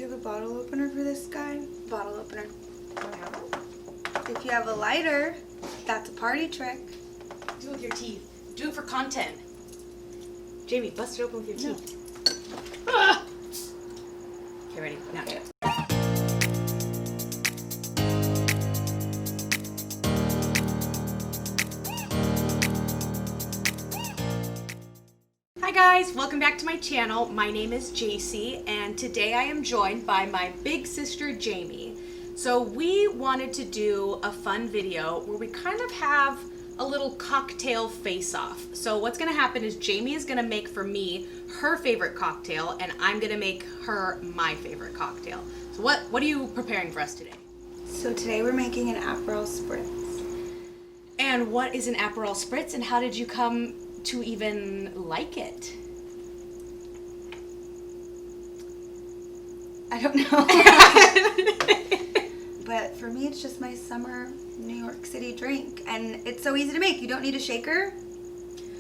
you have a bottle opener for this guy? Bottle opener. Oh, If you have a lighter, that's a party trick. do it with your teeth. Do it for content. Jamie, bust it open with your teeth. Ah! Okay, ready? Now. Okay. Hi guys, welcome back to my channel. My name is Jacy, and today I am joined by my big sister Jamie. So we wanted to do a fun video where we kind of have a little cocktail face-off. So what's gonna happen is Jamie is gonna make for me her favorite cocktail, and I'm gonna make her my favorite cocktail. So what are you preparing for us today? So today we're making an Aperol Spritz. And what is an Aperol Spritz, and how did you come to even like it? I don't know. But for me, it's just my summer New York City drink. And it's so easy to make. You don't need a shaker.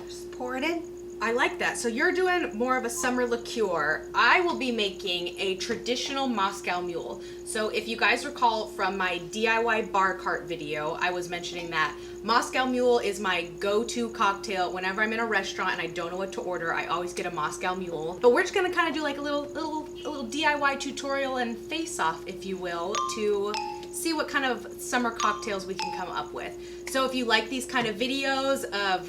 Just pour it in. I like that. So you're doing more of a summer liqueur. I will be making a traditional Moscow Mule. So if you guys recall from my DIY bar cart video, I was mentioning that Moscow Mule is my go-to cocktail whenever I'm in a restaurant and I don't know what to order. I always get a Moscow Mule. But we're just gonna kind of do like a little DIY tutorial and face-off, if you will, to see what kind of summer cocktails we can come up with. So if you like these kind of videos of,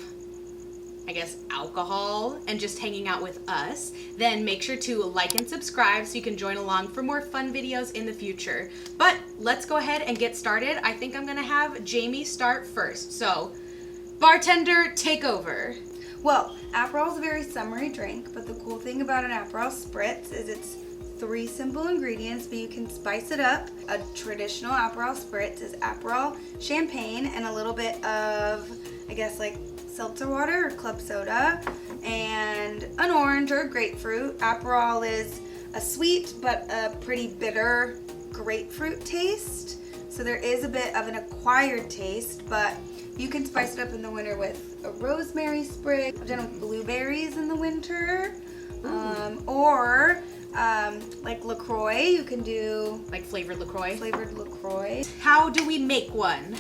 I guess, alcohol and just hanging out with us, then make sure to like and subscribe so you can join along for more fun videos in the future. But let's go ahead and get started. I think I'm gonna have Jamie start first. So, bartender, take over. Well, Aperol is a very summery drink, but the cool thing about an Aperol Spritz is it's 3 simple ingredients, but you can spice it up. A traditional Aperol Spritz is Aperol, champagne, and a little bit of, I guess, like seltzer water or club soda, and an orange or a grapefruit. Aperol is a sweet but a pretty bitter grapefruit taste. So there is a bit of an acquired taste, but you can spice it up in the winter with a rosemary sprig. I've done with blueberries in the winter. Or like LaCroix, you can do Like flavored LaCroix? flavored LaCroix. How do we make one?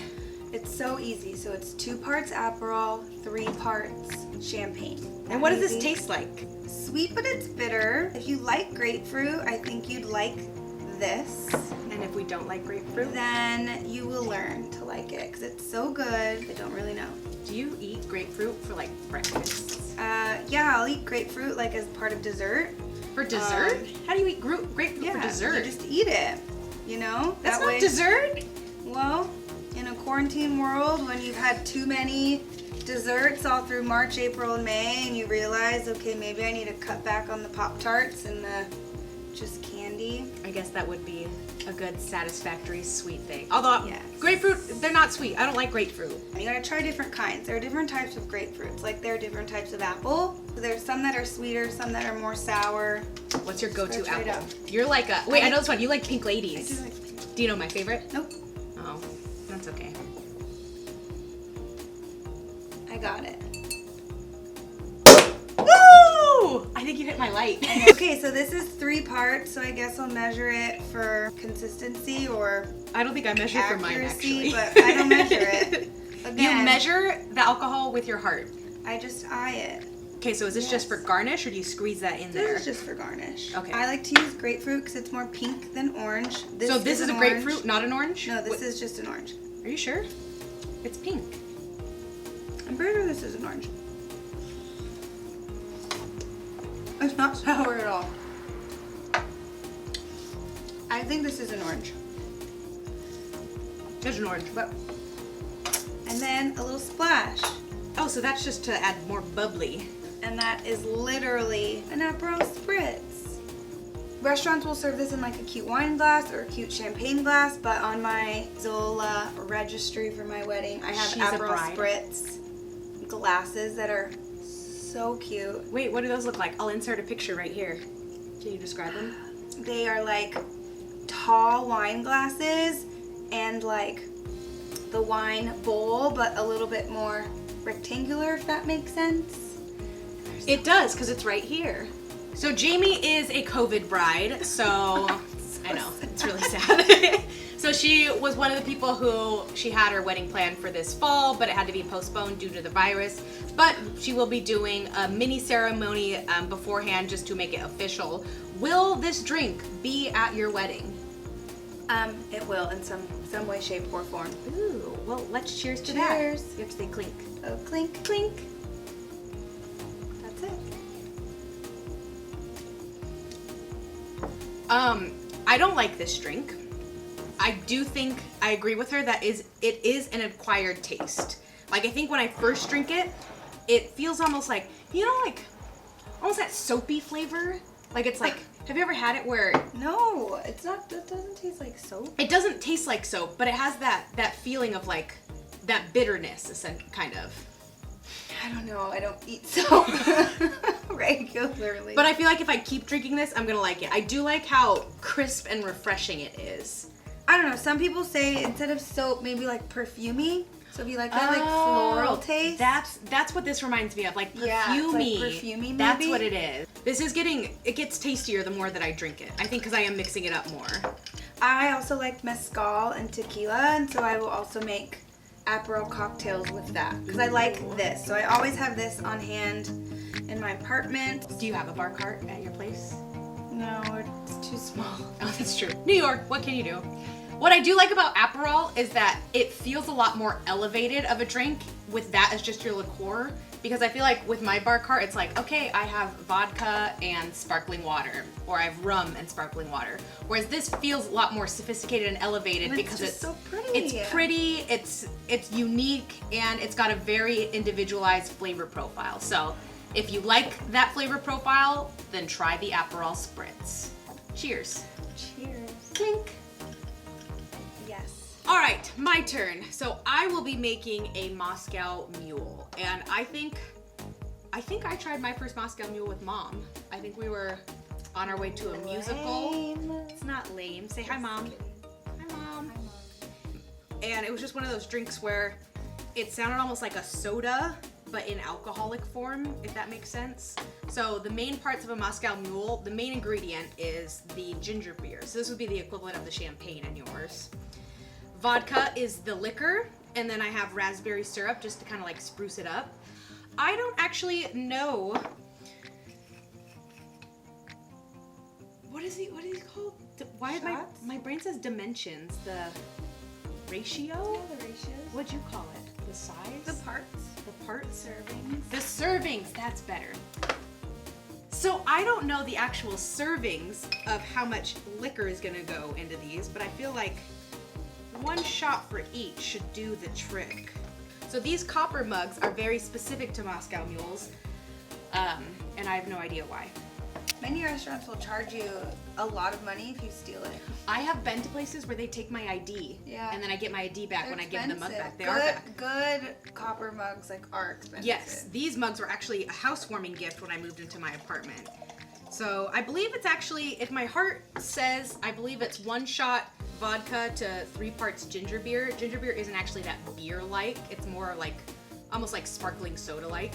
It's so easy. So it's 2 parts Aperol, 3 parts champagne. And what does Easy. this taste like? Sweet, but it's bitter. If you like grapefruit, I think you'd like this. And if we don't like grapefruit? Then you will learn to like it because it's so good. I don't really know. Do you eat grapefruit for like breakfast? Yeah, I'll eat grapefruit like as part of dessert. For dessert? How do you eat grapefruit Yeah, for dessert? you just eat it. You know? That's That not way- dessert? Well, in a quarantine world, when you've had too many desserts all through March, April, and May, and you realize, okay, maybe I need to cut back on the Pop-Tarts and just candy. I guess that would be a good, satisfactory, sweet thing. Although, Yes. grapefruit, they're not sweet. I don't like grapefruit. You gotta try different kinds. There are different types of grapefruits, like there are different types of apple. So there's some that are sweeter, some that are more sour. What's your go-to try it apple? out. You're like a... Wait, I know this one. You like Pink Ladies. I do like. Do you know my favorite? Nope, Oh, that's okay. I got it. Woo! I think you hit my light. Okay, so this is 3 parts, so I guess I'll measure it for consistency or I don't think I measured for mine, accuracy, actually. but I don't measure it. Again, You measure the alcohol with your heart. I just eye it. Okay, so is this just for garnish, or do you squeeze that in there? This is just for garnish. Okay. I like to use grapefruit because it's more pink than orange. So this is an a orange. grapefruit, not an orange? No, this is just an orange. Are you sure? It's pink. I'm pretty sure this is an orange. It's not sour at all. I think this is an orange. It's an orange, but... And then a little splash. Oh, so that's just to add more bubbly. And that is literally an Aperol Spritz. Restaurants will serve this in like a cute wine glass or a cute champagne glass, but on my Zola registry for my wedding, I have She's a Aperol bride. Spritz glasses that are so cute. Wait, what do those look like? I'll insert a picture right here. Can you describe them? They are like tall wine glasses and like the wine bowl, but a little bit more rectangular, if that makes sense. It does, because it's right here. So Jamie is a COVID bride, so I know, it's really sad. So she was one of the people who she had her wedding planned for this fall, but it had to be postponed due to the virus. But she will be doing a mini ceremony beforehand just to make it official. Will this drink be at your wedding? It will in some way, shape, or form. Ooh, well, let's cheers to Cheers. that. You have to say clink. Oh, clink, clink. That's it. I don't like this drink. I do think I agree with her that it is an acquired taste. Like, I think when I first drink it, it feels almost like, you know, like almost that soapy flavor. Like, it's like, have you ever had it where No, it's not. It doesn't taste like soap. it doesn't taste like soap, but it has that feeling of like that bitterness, kind of. I don't know. I don't eat soap regularly. But I feel like if I keep drinking this, I'm gonna like it. I do like how crisp and refreshing it is. I don't know. Some people say instead of soap, maybe like perfumey. So if you like that like floral taste. That's what this reminds me of, like perfumey. Yeah, it's like perfumey maybe. That's what it is. It gets tastier the more that I drink it. I think because I am mixing it up more. I also like mezcal and tequila, and so I will also make Aperol cocktails with that because I like this. So I always have this on hand in my apartment. Do you have a bar cart at your place? No, it's too small. Oh, that's true. New York, what can you do? What I do like about Aperol is that it feels a lot more elevated of a drink with that as just your liqueur. Because I feel like with my bar cart, it's like, okay, I have vodka and sparkling water, or I have rum and sparkling water. Whereas this feels a lot more sophisticated and elevated And because it's so pretty. It's pretty, it's unique, and it's got a very individualized flavor profile. So if you like that flavor profile, then try the Aperol Spritz. Cheers. Cheers. Clink. Yes. All right, my turn. So I will be making a Moscow Mule, and I think I tried my first Moscow Mule with Mom. I think we were on our way to a musical. Lame. It's not lame. Say hi, Mom. Hi, Mom. And it was just one of those drinks where it sounded almost like a soda, but in alcoholic form, if that makes sense. So the main parts of a Moscow Mule, the main ingredient is the ginger beer. So this would be the equivalent of the champagne in yours. Vodka is the liquor, and then I have raspberry syrup just to kind of like spruce it up. I don't actually know. What is he called? Why did my brain says dimensions? The ratio? Yeah, the ratios. What'd you call it? The size? The parts. The parts? Servings. The servings, that's better. So I don't know the actual servings of how much liquor is gonna go into these, but I feel like one shot for each should do the trick. So these copper mugs are very specific to Moscow Mules, and I have no idea why. Many restaurants will charge you a lot of money if you steal it. I have been to places where they take my ID, Yeah. and then I get my ID back They're when I give them the mug back. They expensive. are back. Good copper mugs like are expensive. Yes, these mugs were actually a housewarming gift when I moved into my apartment. So I believe it's actually, if my heart says, I believe it's 1 shot vodka to 3 parts ginger beer. Ginger beer isn't actually that beer-like. It's more like, almost like sparkling soda-like.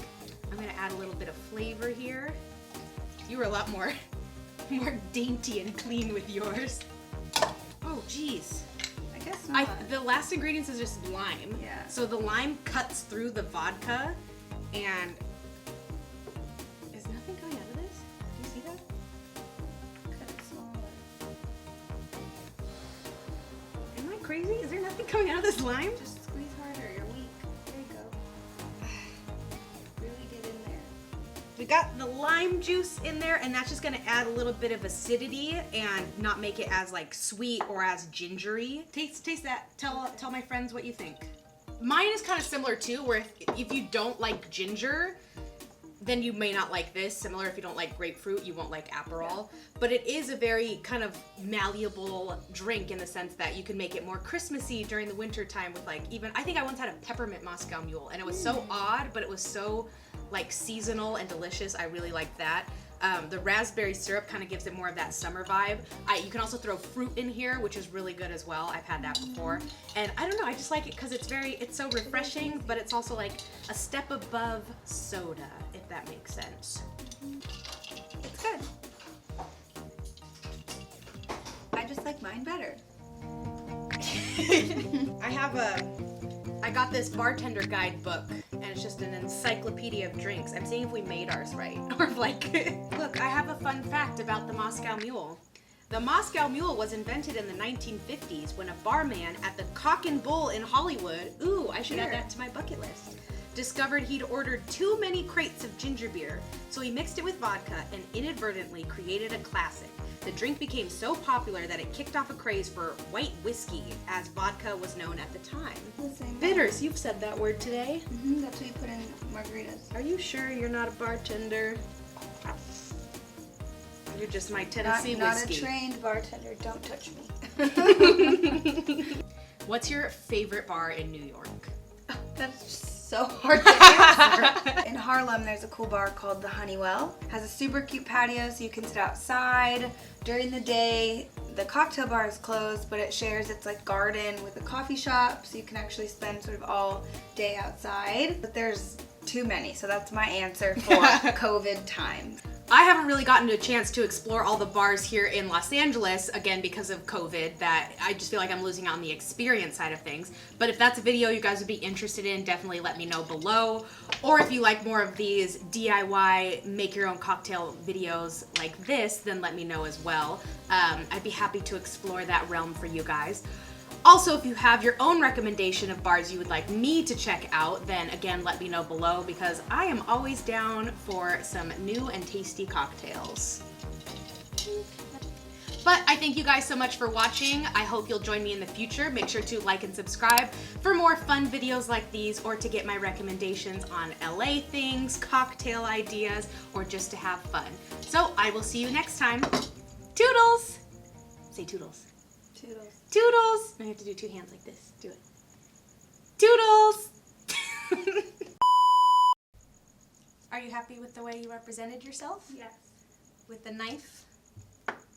I'm gonna add a little bit of flavor here. You were a lot more dainty and clean with yours. Oh, geez. I guess not. The last ingredients is just lime. Yeah. So the lime cuts through the vodka, and is nothing coming out of this? Do you see that? Cut it smaller. Am I crazy? Is there nothing coming out of this lime? Just squeeze harder. You're weak. There you go. Really get in there. We got the lime juice in there, and that's just gonna add a little bit of acidity and not make it as like sweet or as gingery. Taste that. Tell my friends what you think. Mine is kind of similar too, where if you don't like ginger, then you may not like this. Similar, if you don't like grapefruit, you won't like Aperol. But it is a very kind of malleable drink in the sense that you can make it more Christmassy during the winter time with like even, I think I once had a peppermint Moscow Mule, and it was so odd, but it was so like seasonal and delicious. I really liked that. The raspberry syrup kind of gives it more of that summer vibe. You can also throw fruit in here, which is really good as well. I've had that before. And I don't know, I just like it because it's so refreshing, but it's also like a step above soda, if that makes sense. It's good. I just like mine better. I got this bartender guidebook, and it's just an encyclopedia of drinks. I'm seeing if we made ours right. Or if like, look, I have a fun fact about the Moscow Mule. The Moscow Mule was invented in the 1950s when a barman at the Cock and Bull in Hollywood, ooh, I should add that to my bucket list, discovered he'd ordered too many crates of ginger beer, so he mixed it with vodka and inadvertently created a classic. The drink became so popular that it kicked off a craze for white whiskey, as vodka was known at the time. Bitters, you've said that word today. That's what you put in margaritas. Are you sure you're not a bartender? You're just my Tennessee whiskey. Not a trained bartender. Don't touch me. What's your favorite bar in New York? That's just so hard to answer. In Harlem, there's a cool bar called the Honeywell. It has a super cute patio, so you can sit outside during the day. The cocktail bar is closed, but it shares its like garden with a coffee shop, so you can actually spend sort of all day outside. But there's too many, so that's my answer for COVID time. I haven't really gotten a chance to explore all the bars here in Los Angeles, again because of COVID, that I just feel like I'm losing out on the experience side of things. But if that's a video you guys would be interested in, definitely let me know below. Or if you like more of these DIY make your own cocktail videos like this, then let me know as well. I'd be happy to explore that realm for you guys. Also, if you have your own recommendation of bars you would like me to check out, then again, let me know below because I am always down for some new and tasty cocktails. But I thank you guys so much for watching. I hope you'll join me in the future. Make sure to like and subscribe for more fun videos like these or to get my recommendations on LA things, cocktail ideas, or just to have fun. So I will see you next time. Toodles! Say toodles. Toodles. Toodles! Now you have to do two hands like this. Do it. Toodles! Are you happy with the way you represented yourself? Yes. With the knife?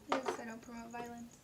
Yes, I don't promote violence.